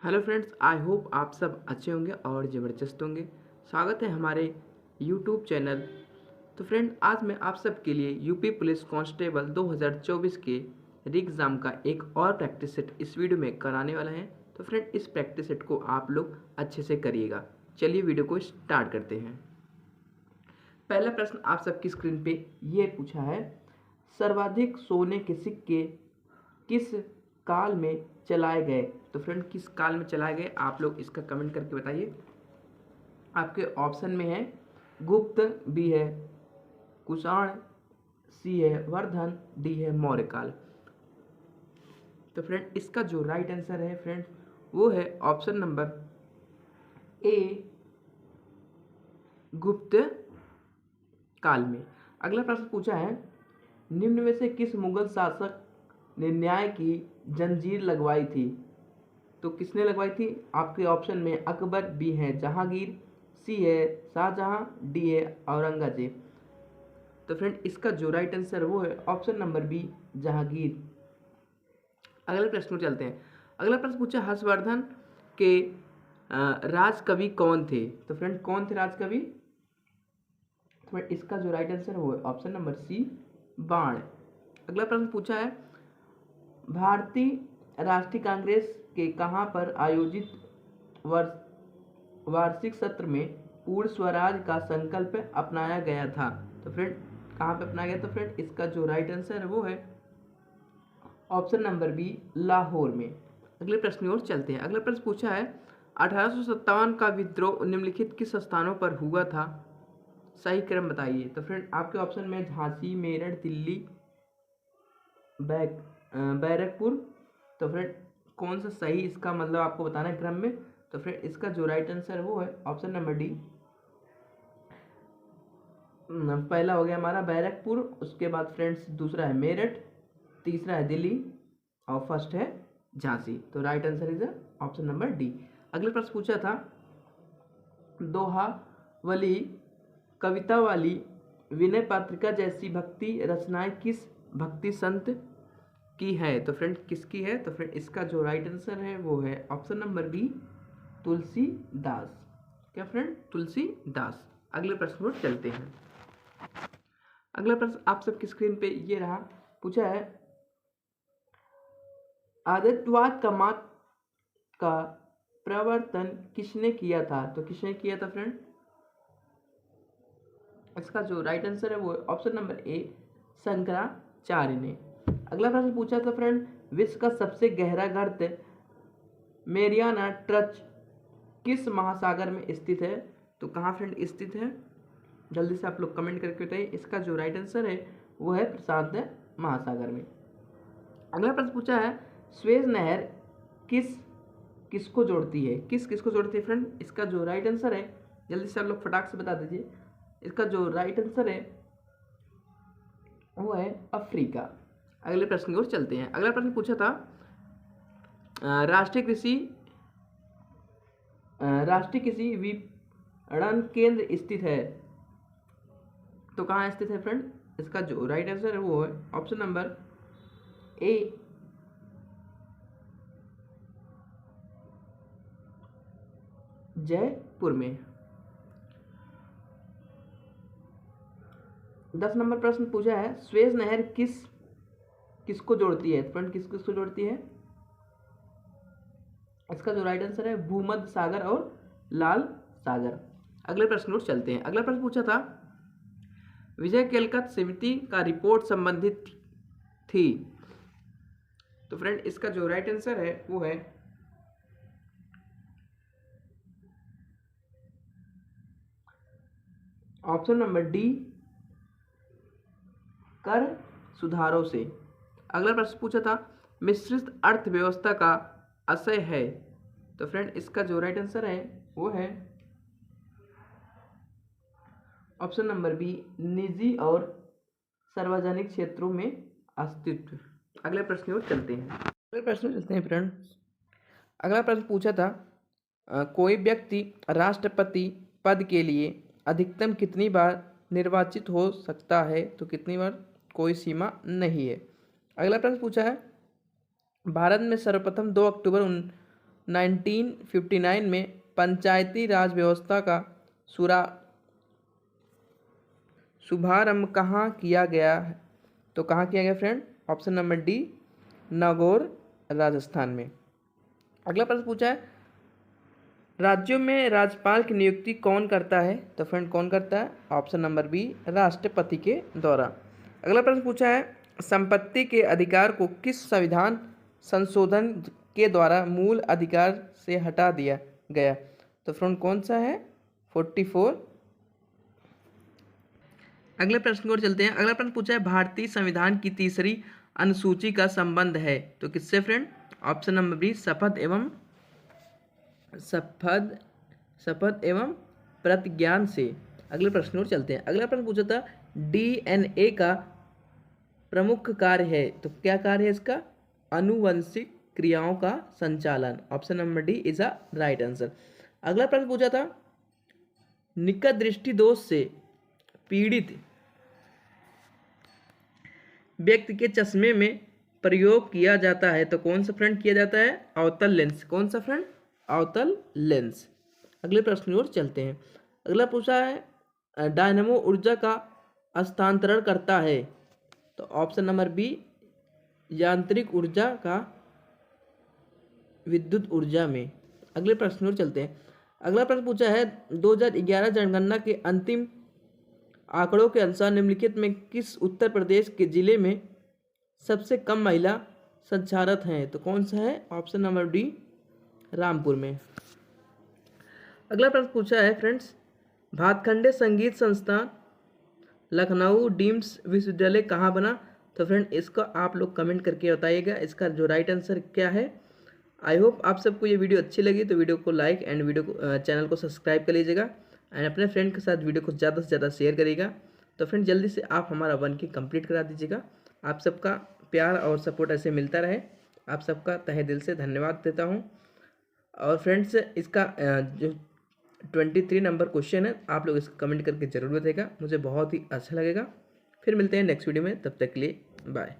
Hello friends, I hope आप सब अच्छे होंगे और ज़बरदस्त होंगे। स्वागत है हमारे यूट्यूब चैनल। तो फ्रेंड, आज मैं आप सब के लिए यूपी पुलिस कांस्टेबल 2024 के री एग्ज़ाम का एक और प्रैक्टिस सेट इस वीडियो में कराने वाला है। तो फ्रेंड, इस प्रैक्टिस सेट को आप लोग अच्छे से करिएगा। चलिए वीडियो को स्टार्ट करते हैं। पहला प्रश्न आप सबकी स्क्रीन पे ये पूछा है, सर्वाधिक सोने के सिक्के किस काल में चलाए गए। तो फ्रेंड, किस काल में चलाए गए आप लोग इसका कमेंट करके बताइए। आपके ऑप्शन में है गुप्त, बी है कुषाण, सी है वर्धन, डी है मौर्य काल। तो फ्रेंड, इसका जो राइट आंसर है फ्रेंड वो है ऑप्शन नंबर ए, गुप्त काल में। अगला प्रश्न पूछा है, निम्न में से किस मुगल शासक ने न्याय की जंजीर लगवाई थी। तो किसने लगवाई थी? आपके ऑप्शन में अकबर, बी है जहांगीर, सी है शाहजहां, डी है औरंगजेब। तो फ्रेंड, इसका जो राइट आंसर वो है ऑप्शन नंबर बी, जहांगीर। अगले प्रश्न में चलते हैं। अगला प्रश्न पूछा, हर्षवर्धन के राजकवि कौन थे। तो फ्रेंड, कौन थे राजकवि? तो इसका जो राइट आंसर है वो है ऑप्शन नंबर सी, बाण। अगला प्रश्न पूछा है, भारतीय राष्ट्रीय कांग्रेस के कहाँ पर आयोजित वार्षिक सत्र में पूर्ण स्वराज का संकल्प अपनाया गया था। तो फ्रेंड, कहाँ पे अपनाया गया? तो फ्रेंड, इसका जो राइट आंसर है वो है ऑप्शन नंबर बी, लाहौर में। अगले प्रश्न की ओर चलते हैं। अगला प्रश्न पूछा है, 1857 का विद्रोह निम्नलिखित किस स्थानों पर हुआ था? सही क्रम बताइए। तो फ्रेंड, आपके ऑप्शन में झांसी, मेरठ, दिल्ली, बैरकपुर। तो फ्रेंड, कौन सा सही इसका मतलब आपको बताना है क्रम में। तो फ्रेंड, इसका जो राइट आंसर है वो है ऑप्शन नंबर डी। पहला हो गया हमारा बैरकपुर, उसके बाद फ्रेंड्स दूसरा है मेरठ, तीसरा है दिल्ली और फर्स्ट है झांसी। तो right answer is option number D. अगले प्रश्न पूछा था, दोहा वाली, कविता वाली, विनय पात्रिका जैसी भक्ति रचनाएं किस भक्ति संत की है। तो फ्रेंड, किसकी है? तो फ्रेंड, इसका जो राइट आंसर है वो है ऑप्शन नंबर बी, तुलसीदास। क्या फ्रेंड? तुलसीदास। अगले प्रश्न पर चलते हैं। अगला प्रश्न आप सबकी स्क्रीन पे ये रहा, पूछा है, आदित्यवाद का मत का प्रवर्तन किसने किया था। तो किसने किया था फ्रेंड? इसका जो राइट आंसर है वो ऑप्शन नंबर ए, शंकराचार्य ने। अगला प्रश्न पूछा था फ्रेंड, विश्व का सबसे गहरा गर्त मेरियाना ट्रंच किस महासागर में स्थित है। तो कहाँ फ्रेंड स्थित है? जल्दी से आप लोग कमेंट करके बताइए। इसका जो राइट आंसर है वो है प्रशांत महासागर में। अगला प्रश्न पूछा है, स्वेज नहर किसको जोड़ती है। किसको जोड़ती है फ्रेंड? इसका जो राइट आंसर है, जल्दी से आप लोग फटाक से बता दीजिए। इसका जो राइट आंसर है वो है अफ्रीका। अगले प्रश्न की ओर चलते हैं। अगला प्रश्न पूछा था, राष्ट्रीय कृषि विपणन केंद्र स्थित है। तो कहाँ स्थित है फ्रेंड? इसका जो राइट आंसर है वो है ऑप्शन नंबर ए, जयपुर में। 10 नंबर प्रश्न पूछा है, स्वेज नहर किसको जोड़ती है। फ्रेंड, किसको जोड़ती है? इसका जो राइट आंसर है भूमध्य सागर और लाल सागर। अगले प्रश्न पर चलते हैं। अगला प्रश्न पूछा था, विजय केलकत समिति का रिपोर्ट संबंधित थी। तो फ्रेंड, इसका जो राइट आंसर है वो है ऑप्शन नंबर डी, कर सुधारों से। अगला प्रश्न पूछा था, मिश्रित अर्थव्यवस्था का आशय है। तो फ्रेंड, इसका जो राइट आंसर है वो है ऑप्शन नंबर बी, निजी और सार्वजनिक क्षेत्रों में अस्तित्व। अगले प्रश्न की ओर चलते हैं। अगले प्रश्न में चलते हैं फ्रेंड। अगला प्रश्न पूछा था, कोई व्यक्ति राष्ट्रपति पद के लिए अधिकतम कितनी बार निर्वाचित हो सकता है। तो कितनी बार? कोई सीमा नहीं है। अगला प्रश्न पूछा है, भारत में सर्वप्रथम 2 अक्टूबर 1959 में पंचायती राज व्यवस्था का शुभारंभ कहाँ किया गया है? तो कहाँ किया गया friend? Option number D, Nagaur Rajasthan में। अगला प्रश्न पूछा है, राज्यों में राज्यपाल की नियुक्ति कौन करता है? तो फ्रेंड कौन करता है? ऑप्शन नंबर बी, राष्ट्रपति के द्वारा। अगला प्रश्न पूछा है, संपत्ति के अधिकार को किस संविधान संशोधन के द्वारा मूल अधिकार से हटा दिया गया? तो फ्रेंड कौन सा है? 44। अगले प्रश्न की ओर चलते हैं। अगला प्रश्न पूछा है, भारतीय संविधान की तीसरी अनुसूची का संबंध है तो किससे फ्रेंड? ऑप्शन नंबर बी, शपथ एवं प्रतिज्ञान से। अगले प्रश्न की ओर चलते हैं। अगला प्रश्न पूछा था, डीएनए का प्रमुख कार्य है तो क्या कार्य है इसका? आनुवंशिक क्रियाओं का संचालन। Option number D is a right answer. अगला प्रश्न पूछा था, निकट दृष्टि दोष से पीड़ित व्यक्ति के चश्मे में प्रयोग किया जाता है तो कौन सा फ्रेंड किया जाता है? अवतल लेंस। कौन सा फ्रेंड? अवतल लेंस। अगले प्रश्न की ओर चलते हैं। अगला पूछा है, डायनेमो ऊर्जा का हस्तांतरण करता है तो ऑप्शन नंबर बी, यांत्रिक ऊर्जा का विद्युत ऊर्जा में। अगले प्रश्न की ओर चलते हैं। अगला प्रश्न पूछा है, 2011 जनगणना के अंतिम आंकड़ों के अनुसार निम्नलिखित में किस उत्तर प्रदेश के जिले में सबसे कम महिला साक्षरत हैं तो कौन सा है? ऑप्शन नंबर डी, रामपुर में। अगला प्रश्न पूछा है फ्रेंड्स, भातखंडे संगीत संस्थान लखनऊ डीम्ड विश्वविद्यालय कहाँ बना? तो फ्रेंड इसका आप लोग कमेंट करके बताइएगा इसका जो राइट आंसर क्या है। आई होप आप सबको ये वीडियो अच्छी लगी तो वीडियो को लाइक एंड वीडियो को चैनल को सब्सक्राइब कर लीजिएगा एंड अपने फ्रेंड के साथ वीडियो को ज़्यादा से ज़्यादा शेयर करिएगा। तो फ्रेंड जल्दी से आप हमारा 1K कंप्लीट करा दीजिएगा। आप सबका प्यार और सपोर्ट ऐसे मिलता रहे। आप सबका तहे दिल से धन्यवाद देता हूँ। और फ्रेंड्स इसका जो 23 नंबर क्वेश्चन है आप लोग इसको कमेंट करके ज़रूर बताइएगा, मुझे बहुत ही अच्छा लगेगा। फिर मिलते हैं नेक्स्ट वीडियो में, तब तक के लिए बाय।